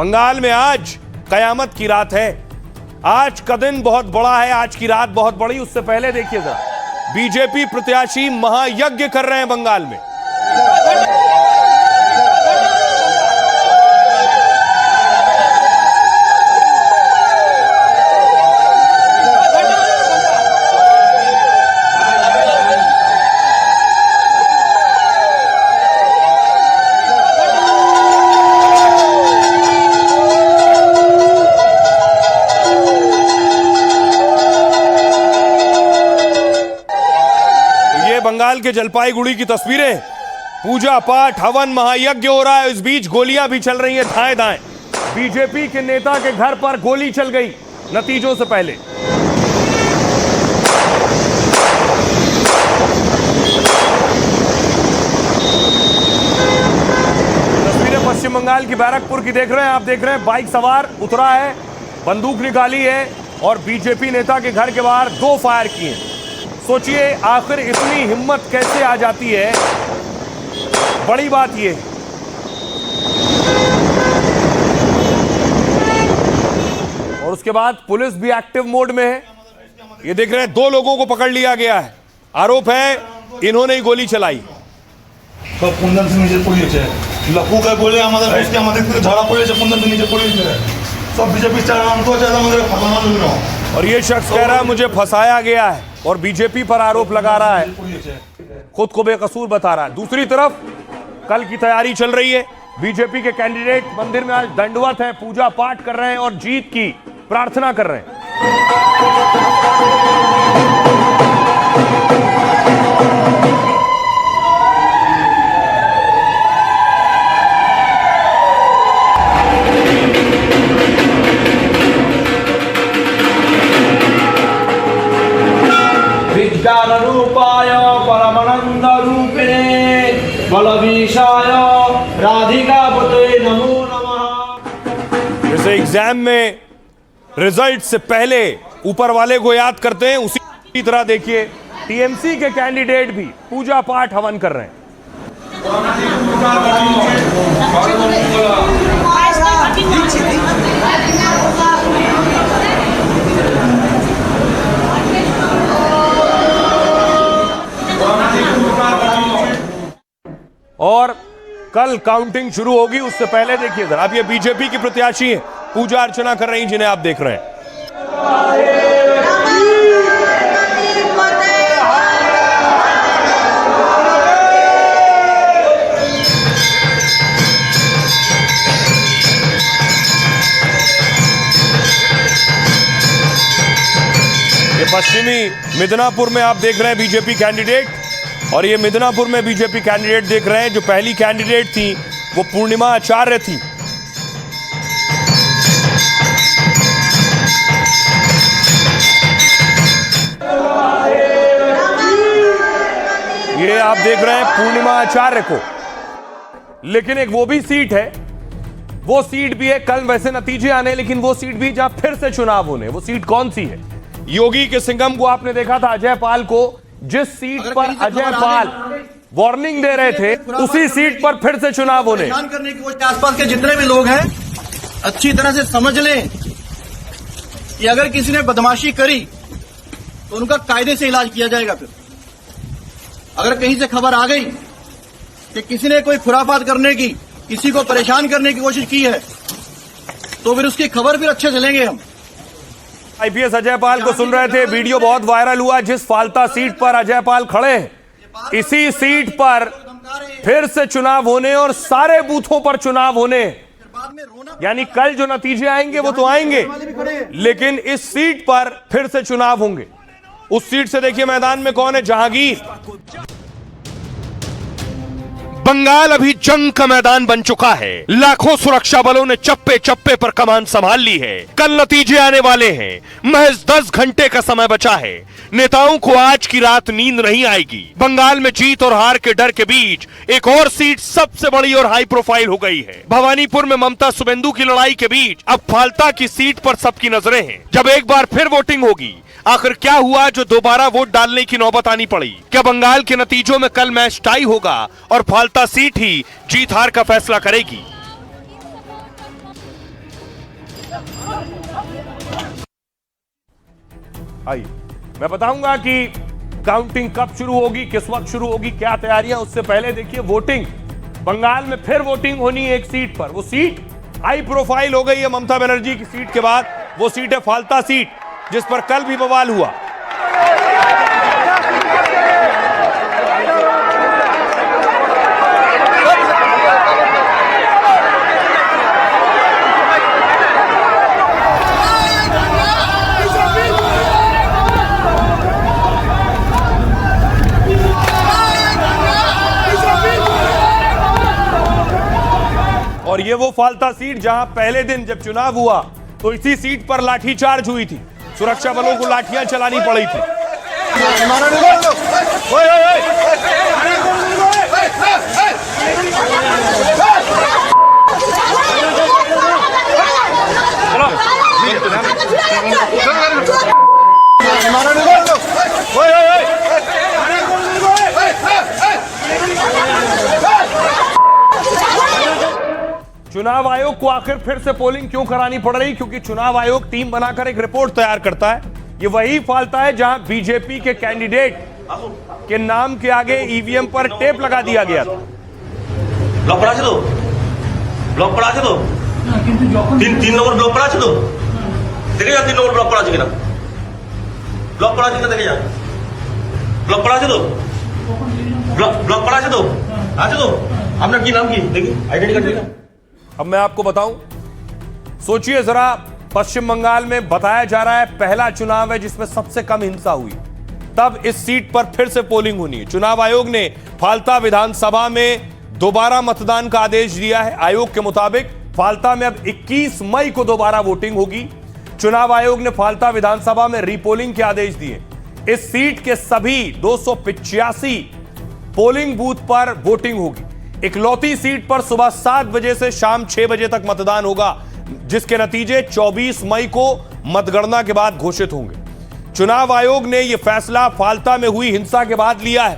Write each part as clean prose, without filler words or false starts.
बंगाल में आज कयामत की रात है। आज का दिन बहुत बड़ा है, आज की रात बहुत बड़ी। उससे पहले देखिए जरा, बीजेपी प्रत्याशी महायज्ञ कर रहे हैं बंगाल में। बंगाल के जलपाईगुड़ी की तस्वीरें, पूजा पाठ हवन महायज्ञ हो रहा है। इस बीच गोलियां भी चल रही हैं दाएं दाएं। बीजेपी के नेता के घर पर गोली चल गई नतीजों से पहले। तस्वीरें पश्चिम बंगाल की बैरकपुर की देख रहे हैं आप। देख रहे हैं बाइक सवार उतरा है, बंदूक निकाली है और बीजेपी नेता के घर के बाहर 2 फायर किए। सोचिए आखिर इतनी हिम्मत कैसे आ जाती है। बड़ी बात यह है और उसके बाद पुलिस भी एक्टिव मोड में है। ये देख रहे हैं 2 लोगों को पकड़ लिया गया है। आरोप है इन्होंने ही गोली चलाई। और ये शख्स कह रहा है मुझे फंसाया गया है और बीजेपी पर आरोप लगा रहा है, खुद को बेकसूर बता रहा है। दूसरी तरफ कल की तैयारी चल रही है। बीजेपी के कैंडिडेट मंदिर में आज दंडवत हैं, पूजा पाठ कर रहे हैं और जीत की प्रार्थना कर रहे हैं। विज्ञानरूपाय परमानंदरूपिणे बलवीशाय राधिकापते नमो नमः। जैसे एग्जाम में रिजल्ट से पहले ऊपर वाले को याद करते हैं, उसी तरह देखिए टीएमसी के कैंडिडेट भी पूजा पाठ हवन कर रहे हैं। और कल काउंटिंग शुरू होगी, उससे पहले देखिए जरा, अब ये बीजेपी की प्रत्याशी हैं, पूजा अर्चना कर रही हैं, जिन्हें आप देख रहे हैं। ये पश्चिमी मिदनापुर में आप देख रहे हैं बीजेपी कैंडिडेट, और ये मिदनापुर में बीजेपी कैंडिडेट देख रहे हैं। जो पहली कैंडिडेट थी वो पूर्णिमा आचार्य थी। ये आप देख रहे हैं पूर्णिमा आचार्य को। लेकिन एक वो भी सीट है, वो सीट भी है, कल वैसे नतीजे आने, लेकिन वो सीट भी जहां फिर से चुनाव होने। वो सीट कौन सी है? योगी के सिंघम को आपने देखा था, अजय पाल को। जिस सीट पर अजय पाल वार्निंग दे रहे थे, उसी सीट पर फिर से चुनाव होने। करने की कोशिश। आसपास के जितने भी लोग हैं अच्छी तरह से समझ लें कि अगर किसी ने बदमाशी करी तो उनका कायदे से इलाज किया जाएगा। फिर अगर कहीं से खबर आ गई कि किसी ने कोई खुराफात करने की, किसी को परेशान करने की कोशिश की है, तो फिर उसकी खबर फिर अच्छे से लेंगे हम। आईपीएस अजय पाल को सुन रहे थे, वीडियो बहुत वायरल हुआ। जिस फाल्ता सीट पर अजय पाल खड़े हैं, इसी सीट पर फिर से चुनाव होने और सारे बूथों पर चुनाव होने। यानी कल जो नतीजे आएंगे वो तो आएंगे, लेकिन इस सीट पर फिर से चुनाव होंगे। उस सीट से देखिए मैदान में कौन है, जहांगीर। बंगाल अभी जंग का मैदान बन चुका है। लाखों सुरक्षा बलों ने चप्पे चप्पे पर कमान संभाल ली है। कल नतीजे आने वाले हैं, महज 10 घंटे का समय बचा है। नेताओं को आज की रात नींद नहीं आएगी। बंगाल में जीत और हार के डर के बीच एक और सीट सबसे बड़ी और हाई प्रोफाइल हो गई है। भवानीपुर में ममता सुवेंदु की लड़ाई के बीच अब फाल्ता की सीट पर सबकी नजरें हैं। जब एक बार फिर वोटिंग होगी, आखिर क्या हुआ जो दोबारा वोट डालने की नौबत आनी पड़ी? क्या बंगाल के नतीजों में कल मैच टाई होगा और फाल्ता सीट ही जीत हार का फैसला करेगी? आइए मैं बताऊंगा कि काउंटिंग कब शुरू होगी, किस वक्त शुरू होगी, क्या तैयारियां। उससे पहले देखिए वोटिंग, बंगाल में फिर वोटिंग होनी है एक सीट पर। वो सीट हाई प्रोफाइल हो गई है ममता बनर्जी की सीट के बाद। वो सीट है फाल्ता सीट, जिस पर कल भी बवाल हुआ। और ये वो फाल्ता सीट जहां पहले दिन जब चुनाव हुआ तो इसी सीट पर लाठीचार्ज हुई थी, सुरक्षा बलों को लाठियां चलानी पड़ी थी। चुनाव आयोग को आखिर फिर से पोलिंग क्यों करानी पड़ रही? क्योंकि चुनाव आयोग टीम बनाकर एक रिपोर्ट तैयार करता है। ये वही फाल्ता है जहां बीजेपी के कैंडिडेट के नाम के आगे ईवीएम पर टेप लगा दिया गया था। ব্লক করা আছে তো ব্লক করা আছে তো তিন নম্বর ব্লক করা আছে তো দেখে যা 3 নম্বর ব্লক করা আছে কিনা ব্লক করা আছে কিনা দেখে যা ব্লক করা আছে তো ব্লক করা আছে তো আপনার কি নাম কি দেখি আইডেন্টি কার্ড দেখি। अब मैं आपको बताऊं, सोचिए जरा, पश्चिम बंगाल में बताया जा रहा है पहला चुनाव है जिसमें सबसे कम हिंसा हुई, तब इस सीट पर फिर से पोलिंग होनी है। चुनाव आयोग ने फाल्ता विधानसभा में दोबारा मतदान का आदेश दिया है। आयोग के मुताबिक फाल्ता में अब 21 मई को दोबारा वोटिंग होगी। चुनाव आयोग ने फाल्ता विधानसभा में रीपोलिंग के आदेश दिए। इस सीट के सभी 285 पोलिंग बूथ पर वोटिंग होगी। इकलौती सीट पर सुबह 7 बजे से शाम 6 बजे तक मतदान होगा, जिसके नतीजे 24 मई को मतगणना के बाद घोषित होंगे। चुनाव आयोग ने यह फैसला फाल्ता में हुई हिंसा के बाद लिया है,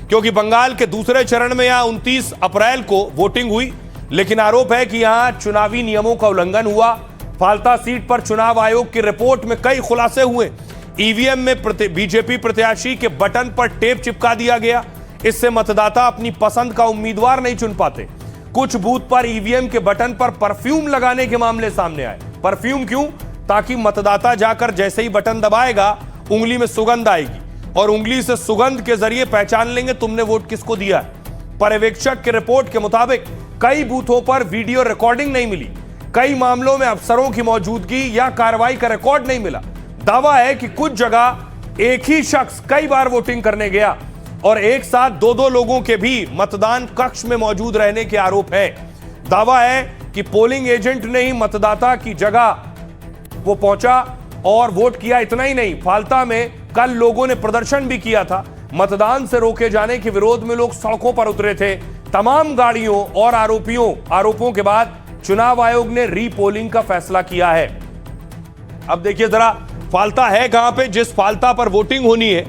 क्योंकि बंगाल के दूसरे चरण में यहां 29 अप्रैल को वोटिंग हुई, लेकिन आरोप है कि यहां चुनावी नियमों का उल्लंघन हुआ। फाल्ता सीट पर चुनाव आयोग की रिपोर्ट में कई खुलासे हुए। ईवीएम में बीजेपी प्रत्याशी के बटन पर टेप चिपका दिया गया। इससे मतदाता अपनी पसंद का उम्मीदवार नहीं चुन पाते। कुछ बूथ पर ईवीएम के बटन पर परफ्यूम लगाने के मामले सामने आए। परफ्यूम क्यों? ताकि मतदाता जाकर जैसे ही बटन दबाएगा उंगली में सुगंध आएगी और उंगली से सुगंध के जरिए पहचान लेंगे तुमने वोट किसको दिया है। पर्यवेक्षक की रिपोर्ट के मुताबिक कई बूथों पर वीडियो रिकॉर्डिंग नहीं मिली। कई मामलों में अफसरों की मौजूदगी या कार्रवाई का रिकॉर्ड नहीं मिला। दावा है कि कुछ जगह एक ही शख्स कई बार वोटिंग करने गया और एक साथ 2-2 लोगों के भी मतदान कक्ष में मौजूद रहने के आरोप है। दावा है कि पोलिंग एजेंट ने ही मतदाता की जगह वो पहुंचा और वोट किया। इतना ही नहीं, फाल्ता में कल लोगों ने प्रदर्शन भी किया था। मतदान से रोके जाने के विरोध में लोग सड़कों पर उतरे थे। तमाम गाड़ियों और आरोपों के बाद चुनाव आयोग ने रीपोलिंग का फैसला किया है। अब देखिए जरा, फाल्ता है कहां पे जिस फाल्ता पर वोटिंग होनी है,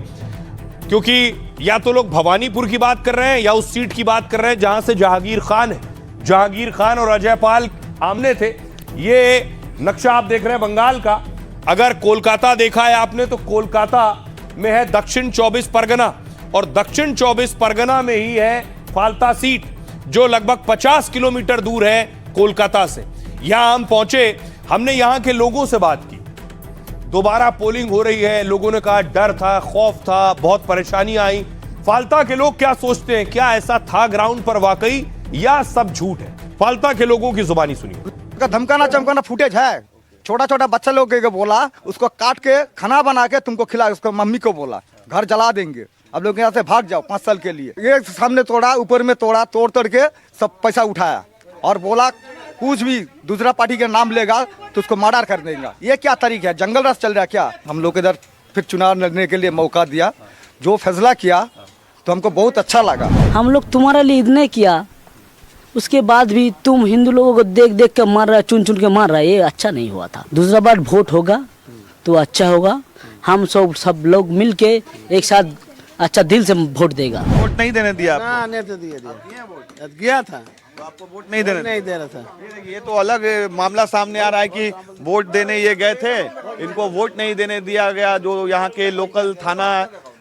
क्योंकि या तो लोग भवानीपुर की बात कर रहे हैं या उस सीट की बात कर रहे हैं जहां से जहांगीर खान है। जहांगीर खान और अजय पाल आमने थे। ये नक्शा आप देख रहे हैं बंगाल का। अगर कोलकाता देखा है आपने तो कोलकाता में है दक्षिण 24 परगना, और दक्षिण 24 परगना में ही है फाल्ता सीट, जो लगभग 50 किलोमीटर दूर है कोलकाता से। यहां हम पहुंचे, हमने यहां के लोगों से बात की। दोबारा पोलिंग हो रही है, लोगों ने कहा डर था, खौफ था, बहुत परेशानियां आई। फाल्ता के लोग क्या सोचते हैं? क्या ऐसा था ग्राउंड पर वाकई या सब झूठ है? फाल्ता के लोगों की जुबानी सुनिए। धमकाना चमकाना फुटेज है। छोटा छोटा बच्चा लोग के बोला उसको काट के खाना बना के तुमको खिला, उसको मम्मी को बोला घर जला देंगे, अब लोग यहाँ से भाग जाओ 5 साल के लिए। ये सामने तोड़ा, ऊपर में तोड़ा, तोड़ के सब पैसा उठाया और बोला कुछ भी दूसरा पार्टी का नाम लेगा तो उसको मर्डर कर देगा। ये क्या तरीका है? जंगल राज चल रहा है क्या? हम लोग इधर फिर चुनाव लड़ने के लिए मौका दिया, जो फैसला किया तो हमको बहुत अच्छा लगा। हम लोग तुम्हारे लिए इतने किया, उसके बाद भी तुम हिंदू लोगों को देख देख के मार रहा, चुन चुन के मार रहा, ये अच्छा नहीं हुआ था। दूसरा बार वोट होगा तो अच्छा होगा। हम सब लोग मिल के एक साथ अच्छा दिल से वोट देगा। वोट नहीं देने दिया? नहीं तो दिया गया था। तो आपको वोट नहीं देना नहीं दे रहा था। ये तो अलग मामला सामने आ रहा है कि वोट देने ये गए थे, इनको वोट नहीं देने दिया गया। जो यहाँ के लोकल थाना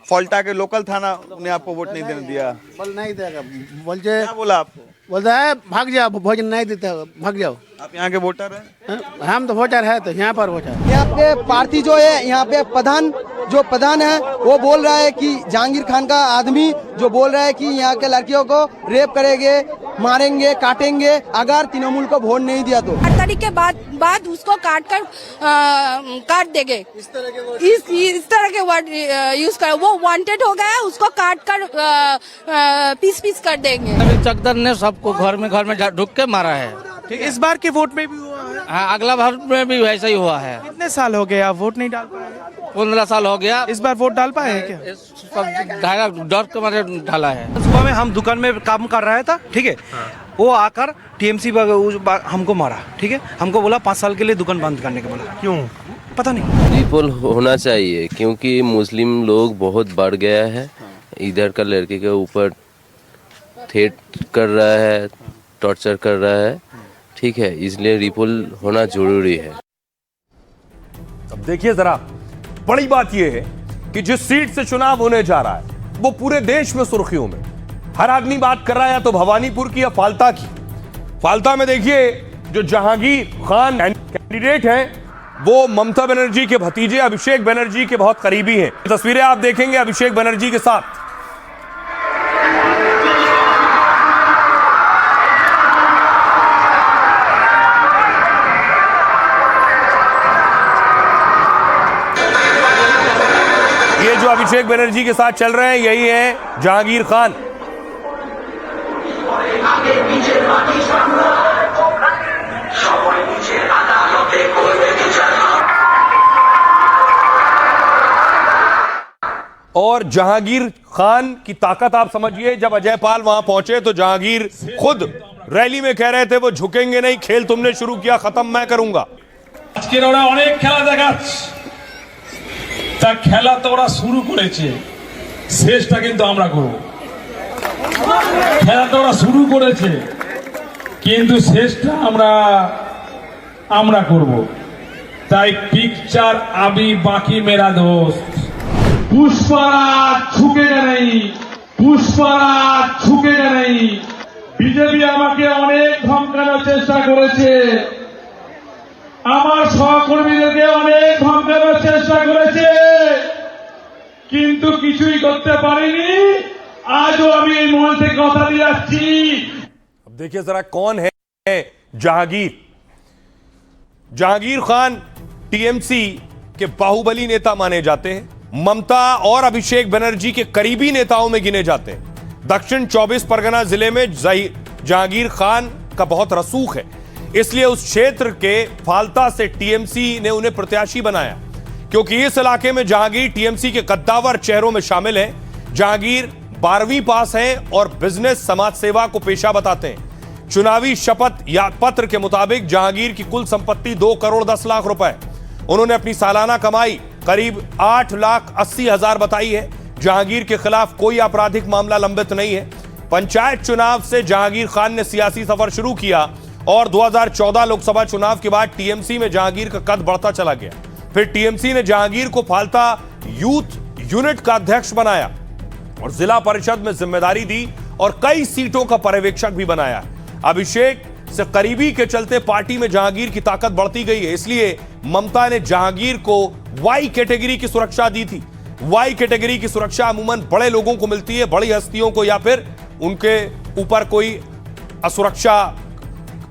फॉल्टा के लोकल थाना ने आपको वोट नहीं देने दिया। बोल नहीं देगा, बोल क्या बोला आपको? बोलता है भाग जाओ, भोजन नहीं देता, भाग जाओ। आप यहाँ के वोटर हैं? हम तो वोटर है, तो यहाँ पर वोटर। यहाँ पे पार्टी जो है, यहाँ पे प्रधान है वो बोल रहा है कि जहांगीर खान का आदमी जो बोल रहा है कि यहाँ के लड़कियों को रेप करेंगे, मारेंगे, काटेंगे अगर तृणमूल को वोट नहीं दिया तो। 8 तारीख के बाद उसको काट देंगे। इस तरह के वर्ड यूज कर, वो वांटेड हो गया, उसको काट कर पीस कर देंगे। चकदर ने सबको घर में ढुक के मारा है। ठीक, इस बार के वोट में भी हुआ है? हाँ, अगला बार में भी वैसा ही हुआ है। कितने साल हो गए आप वोट नहीं डाल पाए? 15 साल हो गया। इस बार वोट डाल पाए हैं क्या? सब डर के मारे ढाला है। सुबह में हम दुकान में काम कर रहा था, ठीक है, वो आकर टीएमसी हमको मारा, ठीक है, हमको बोला 5 साल के लिए दुकान बंद करने के बोला। क्यों पता नहीं। रिपोल होना चाहिए क्योंकि मुस्लिम लोग बहुत बढ़ गया है। इधर का लड़के के ऊपर थ्रेट कर रहा है, टॉर्चर कर रहा है, ठीक है, इसलिए रिपोल होना जरूरी है। अब देखिए जरा, बड़ी बात यह है कि जिस सीट से चुनाव होने जा रहा है वो पूरे देश में सुर्खियों में। हर आदमी बात कर रहा है या तो भवानीपुर की या फाल्ता की। फाल्ता में देखिए जो जहांगीर खान कैंडिडेट हैं वो ममता बनर्जी के भतीजे अभिषेक बनर्जी के बहुत करीबी हैं। तस्वीरें आप देखेंगे अभिषेक बनर्जी के साथ। ये जो अभिषेक बनर्जी के साथ चल रहे हैं यही है जहांगीर खान। और जहांगीर खान की ताकत आप समझिए, जब अजय पाल वहां पहुंचे तो जहांगीर खुद रैली में कह रहे थे वो झुकेंगे नहीं, खेल तुमने शुरू किया, खत्म मैं करूंगा। আজকের ওরা অনেক খেলা দেখাচ্ছে, তা খেলা তো ওরা শুরু করেছে, শেষটা কিন্তু আমরা করব। খেলা তো ওরা শুরু করেছে কিন্তু শেষটা আমরা করব। তাই পিকচার আবি বাকি মেরা দোস্ত। পুষ্পারাজ ঝুঁকেগা নেই, পুষ্পারাজ ঝুঁকেগা নেই। বিজেপি আমাকে অনেক ধমকানোর চেষ্টা করেছে, আমার সহকর্মীদেরকে অনেক ধমকানোর চেষ্টা করেছে, কিন্তু কিছুই করতে পারিনি। আজও আমি এই মঞ্চ থেকে কথা দিয়ে যাচ্ছি। अब देखिए जरा कौन है जहांगीर। जहांगीर खान टीएमसी के बाहुबली नेता माने जाते हैं, ममता और अभिषेक बनर्जी के करीबी नेताओं में गिने जाते हैं। दक्षिण 24 परगना जिले में जहांगीर खान का बहुत रसूख है, इसलिए उस क्षेत्र के फाल्ता से टीएमसी ने उन्हें प्रत्याशी बनाया, क्योंकि इस इलाके में जहांगीर टीएमसी के कद्दावर चेहरों में शामिल हैं। जहांगीर 12वीं पास हैं और बिजनेस समाज सेवा को पेशा बताते हैं। चुनावी शपथ या पत्र के मुताबिक जहांगीर की कुल संपत्ति 2 करोड़ 10 लाख रुपए। उन्होंने अपनी सालाना कमाई करीब 8,80,000 बताई है। जहांगीर के खिलाफ कोई आपराधिक मामला लंबित नहीं है। पंचायत चुनाव से जहांगीर खान ने सियासी सफर शुरू किया और 2014 लोकसभा चुनाव के बाद टीएमसी में जहांगीर का कद बढ़ता चला गया। फिर टीएमसी ने जहांगीर को फाल्ता यूथ यूनिट का अध्यक्ष बनाया और जिला परिषद में जिम्मेदारी दी और कई सीटों का पर्यवेक्षक भी बनाया। अभिषेक से करीबी के चलते पार्टी में जहांगीर की ताकत बढ़ती गई है, इसलिए ममता ने जहांगीर को वाई कैटेगरी की सुरक्षा दी थी। वाई कैटेगरी की सुरक्षा अमूमन बड़े लोगों को मिलती है, बड़ी हस्तियों को, या फिर उनके ऊपर कोई असुरक्षा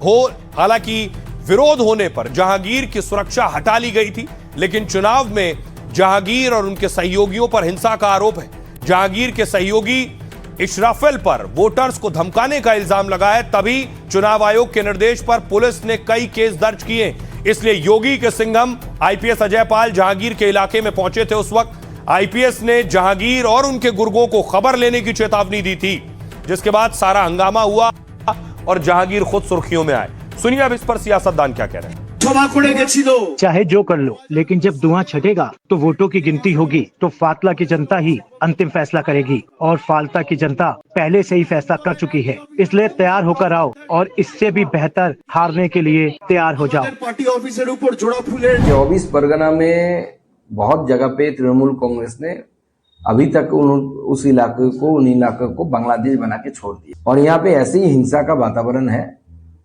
हो। हालांकि विरोध होने पर जहांगीर की सुरक्षा हटा ली गई थी, लेकिन चुनाव में जहांगीर और उनके सहयोगियों पर हिंसा का आरोप है। जहांगीर के सहयोगी इशराफिल पर वोटर्स को धमकाने का इल्जाम लगा है, तभी चुनाव आयोग के निर्देश पर पुलिस ने कई केस दर्ज किए। इसलिए योगी के सिंघम आईपीएस अजय पाल जहांगीर के इलाके में पहुंचे थे। उस वक्त आईपीएस ने जहांगीर और उनके गुर्गों को खबर लेने की चेतावनी दी थी, जिसके बाद सारा हंगामा हुआ और जहांगीर खुद सुर्खियों में आए। सुनिए अब इस पर सियासतदान क्या कह रहे हैं। सभा करे गेछिलो चाहे जो कर लो, लेकिन जब धुआं छटेगा तो वोटों की गिनती होगी, तो फातला की जनता ही अंतिम फैसला करेगी और फालता की जनता पहले से ही फैसला कर चुकी है। इसलिए तैयार होकर आओ और इससे भी बेहतर हारने के लिए तैयार हो जाओ। पार्टी ऑफिसर ऊपर जोड़ा फूले 24 परगना में बहुत जगह पे तृणमूल कांग्रेस ने अभी तक उन इलाके को बांग्लादेश बना के छोड़ दिया और यहाँ पे ऐसी ही हिंसा का वातावरण है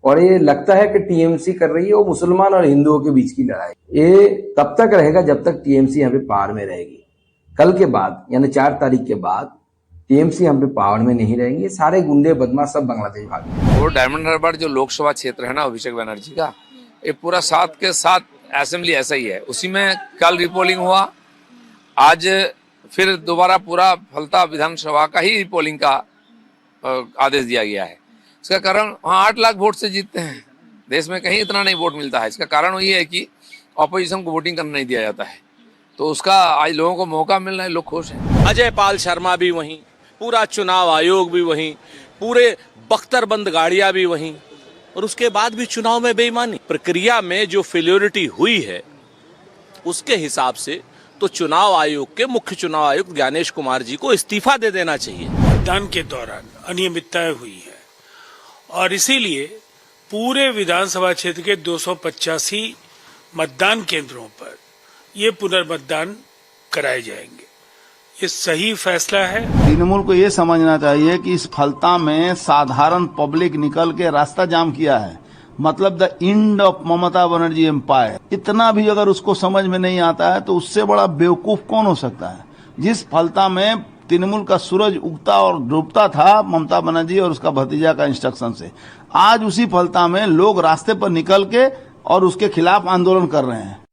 और ये लगता है कि टीएमसी कर रही है वो मुसलमान और हिंदुओं के बीच की लड़ाई। ये तब तक रहेगा जब तक टीएमसी यहाँ पे पावर में रहेगी। कल के बाद यानी 4 तारीख के बाद टीएमसी यहाँ पे पावर में नहीं रहेंगे, सारे गुंडे बदमाश सब बांग्लादेश भाग। वो डायमंड हार्बर जो लोकसभा क्षेत्र है ना अभिषेक बनर्जी का, ये पूरा 7 के 7 असेंबली ऐसा ही है। उसी में कल रिपोलिंग हुआ, आज फिर दोबारा पूरा फलता विधानसभा का ही रिपोलिंग का आदेश दिया गया है। इसका कारण वहाँ 8 लाख वोट से जीतते हैं, देश में कहीं इतना नहीं वोट मिलता है। इसका कारण वही है कि ऑपोजिशन को वोटिंग करने नहीं दिया जाता है, तो उसका आज लोगों को मौका मिल रहा है, लोग खुश हैं। अजय पाल शर्मा भी वहीं, पूरा चुनाव आयोग भी वहीं, पूरे बख्तरबंद गाड़ियां भी वहीं, और उसके बाद भी चुनाव में बेईमानी प्रक्रिया में जो फेल्योरिटी हुई है उसके हिसाब से तो चुनाव आयोग के मुख्य चुनाव आयुक्त ज्ञानेश कुमार जी को इस्तीफा दे देना चाहिए। मतदान के दौरान अनियमितताएं हुई है और इसीलिए पूरे विधानसभा क्षेत्र के 285 मतदान केंद्रों पर ये पुनर्मतदान कराए जाएंगे। ये सही फैसला है। तृणमूल को ये समझना चाहिए कि इस फलता में साधारण पब्लिक निकल के रास्ता जाम किया है, मतलब the end of Mamata Banerjee empire. इतना भी अगर उसको समझ में नहीं आता है तो उससे बड़ा बेवकूफ कौन हो सकता है। जिस फलता में तृणमूल का सूरज उगता और डूबता था ममता बनर्जी और उसका भतीजा का इंस्ट्रक्शन से, आज उसी फलता में लोग रास्ते पर निकल के और उसके खिलाफ आंदोलन कर रहे हैं।